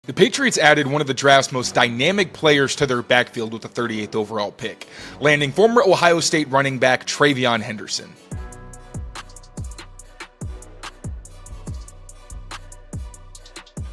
The Patriots added one of the draft's most dynamic players to their backfield with the 38th overall pick, landing former Ohio State running back TreVeyon Henderson.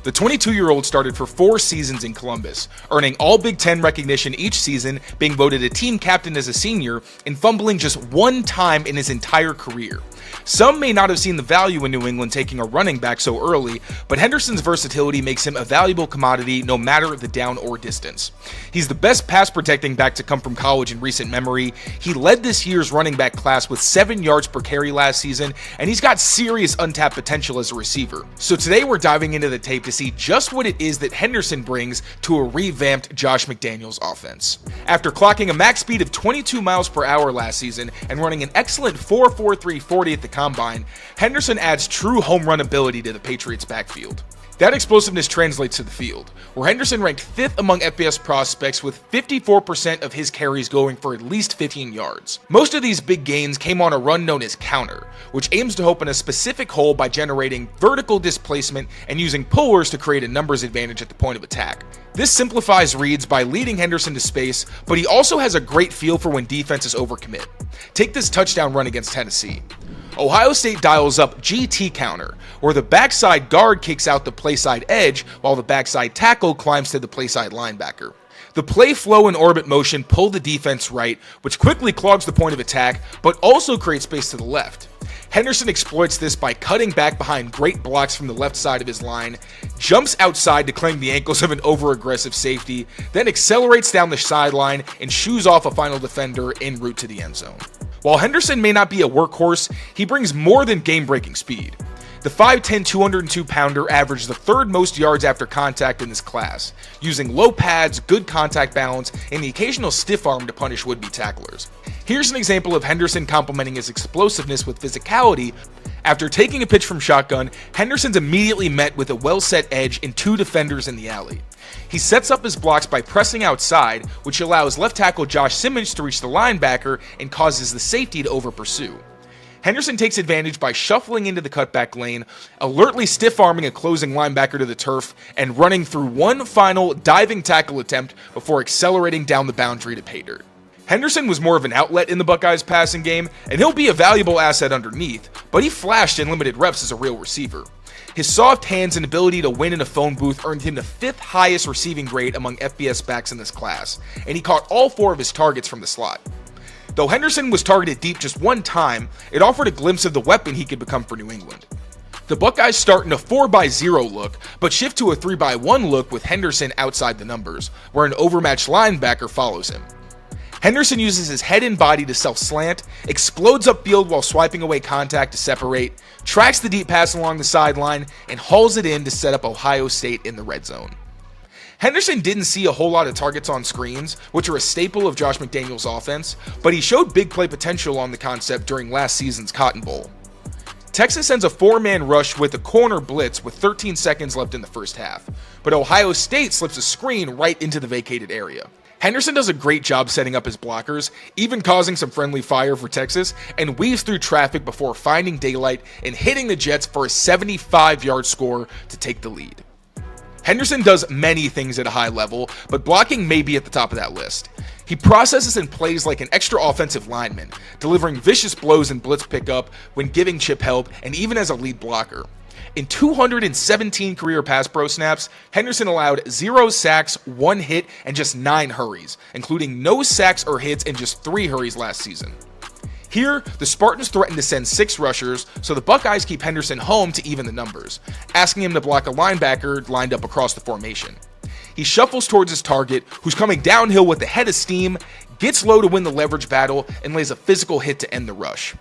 The 22-year-old started for 4 seasons in Columbus, earning all Big Ten recognition each season, being voted a team captain as a senior, and fumbling just one time in his entire career. Some may not have seen the value in New England taking a running back so early, but Henderson's versatility makes him a valuable commodity no matter the down or distance. He's the best pass protecting back to come from college in recent memory. He led this year's running back class with 7 yards per carry last season, and he's got serious untapped potential as a receiver. So today we're diving into the tape to see just what it is that Henderson brings to a revamped Josh McDaniels offense. After clocking a max speed of 22 miles per hour last season and running an excellent 4.43 40 at the combine, Henderson adds true home run ability to the Patriots backfield. That explosiveness translates to the field, where Henderson ranked 5th among FBS prospects with 54% of his carries going for at least 15 yards. Most of these big gains came on a run known as counter, which aims to open a specific hole by generating vertical displacement and using pullers to create a numbers advantage at the point of attack. This simplifies reads by leading Henderson to space, but he also has a great feel for when defenses overcommit. Take this touchdown run against Tennessee. Ohio State dials up GT counter, where the backside guard kicks out the playside edge while the backside tackle climbs to the playside linebacker. The play flow and orbit motion pull the defense right, which quickly clogs the point of attack, but also creates space to the left. Henderson exploits this by cutting back behind great blocks from the left side of his line, jumps outside to claim the ankles of an over-aggressive safety, then accelerates down the sideline and shoos off a final defender en route to the end zone. While Henderson may not be a workhorse, he brings more than game-breaking speed. The 5'10", 202-pounder averaged the 3rd most yards after contact in this class, using low pads, good contact balance, and the occasional stiff arm to punish would-be tacklers. Here's an example of Henderson complementing his explosiveness with physicality. After taking a pitch from shotgun, Henderson's immediately met with a well-set edge and 2 defenders in the alley. He sets up his blocks by pressing outside, which allows left tackle Josh Simmons to reach the linebacker and causes the safety to over-pursue. Henderson takes advantage by shuffling into the cutback lane, alertly stiff-arming a closing linebacker to the turf, and running through one final diving tackle attempt before accelerating down the boundary to pay dirt. Henderson was more of an outlet in the Buckeyes' passing game, and he'll be a valuable asset underneath, but he flashed in limited reps as a real receiver. His soft hands and ability to win in a phone booth earned him the 5th highest receiving grade among FBS backs in this class, and he caught all 4 of his targets from the slot. Though Henderson was targeted deep just one time, it offered a glimpse of the weapon he could become for New England. The Buckeyes start in a 4-by-0 look, but shift to a 3-by-1 look with Henderson outside the numbers, where an overmatched linebacker follows him. Henderson uses his head and body to self-slant, explodes upfield while swiping away contact to separate, tracks the deep pass along the sideline, and hauls it in to set up Ohio State in the red zone. Henderson didn't see a whole lot of targets on screens, which are a staple of Josh McDaniels' offense, but he showed big play potential on the concept during last season's Cotton Bowl. Texas sends a 4-man rush with a corner blitz with 13 seconds left in the first half, but Ohio State slips a screen right into the vacated area. Henderson does a great job setting up his blockers, even causing some friendly fire for Texas, and weaves through traffic before finding daylight and hitting the Jets for a 75-yard score to take the lead. Henderson does many things at a high level, but blocking may be at the top of that list. He processes and plays like an extra offensive lineman, delivering vicious blows and blitz pickup when giving chip help and even as a lead blocker. In 217 career pass pro snaps, Henderson allowed 0 sacks, 1 hit, and just 9 hurries, including no sacks or hits and just 3 hurries last season. Here, the Spartans threaten to send 6 rushers, so the Buckeyes keep Henderson home to even the numbers, asking him to block a linebacker lined up across the formation. He shuffles towards his target, who's coming downhill with a head of steam, gets low to win the leverage battle, and lays a physical hit to end the rush.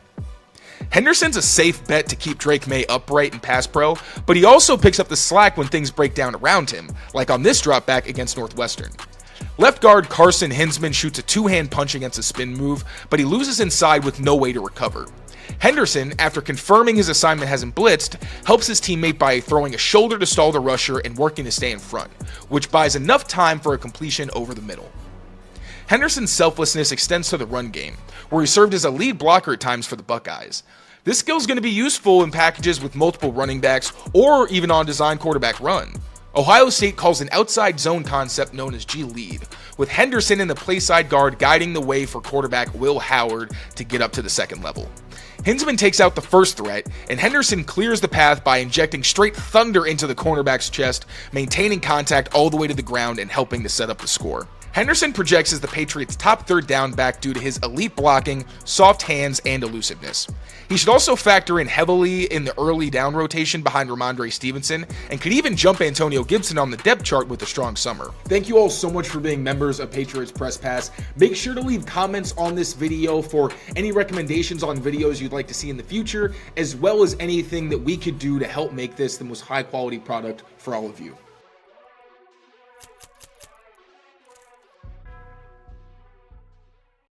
Henderson's a safe bet to keep Drake May upright in pass pro, but he also picks up the slack when things break down around him, like on this drop back against Northwestern. Left guard Carson Hinsman shoots a 2-hand punch against a spin move, but he loses inside with no way to recover. Henderson, after confirming his assignment hasn't blitzed, helps his teammate by throwing a shoulder to stall the rusher and working to stay in front, which buys enough time for a completion over the middle. Henderson's selflessness extends to the run game, where he served as a lead blocker at times for the Buckeyes. This skill is going to be useful in packages with multiple running backs or even on design quarterback run. Ohio State calls an outside zone concept known as G-lead, with Henderson in the playside guard guiding the way for quarterback Will Howard to get up to the second level. Hinsman takes out the first threat, and Henderson clears the path by injecting straight thunder into the cornerback's chest, maintaining contact all the way to the ground and helping to set up the score. Henderson projects as the Patriots' top third down back due to his elite blocking, soft hands, and elusiveness. He should also factor in heavily in the early down rotation behind Ramondre Stevenson, and could even jump Antonio Gibson on the depth chart with a strong summer. Thank you all so much for being members of Patriots Press Pass. Make sure to leave comments on this video for any recommendations on videos you'd like to see in the future, as well as anything that we could do to help make this the most high quality product for all of you.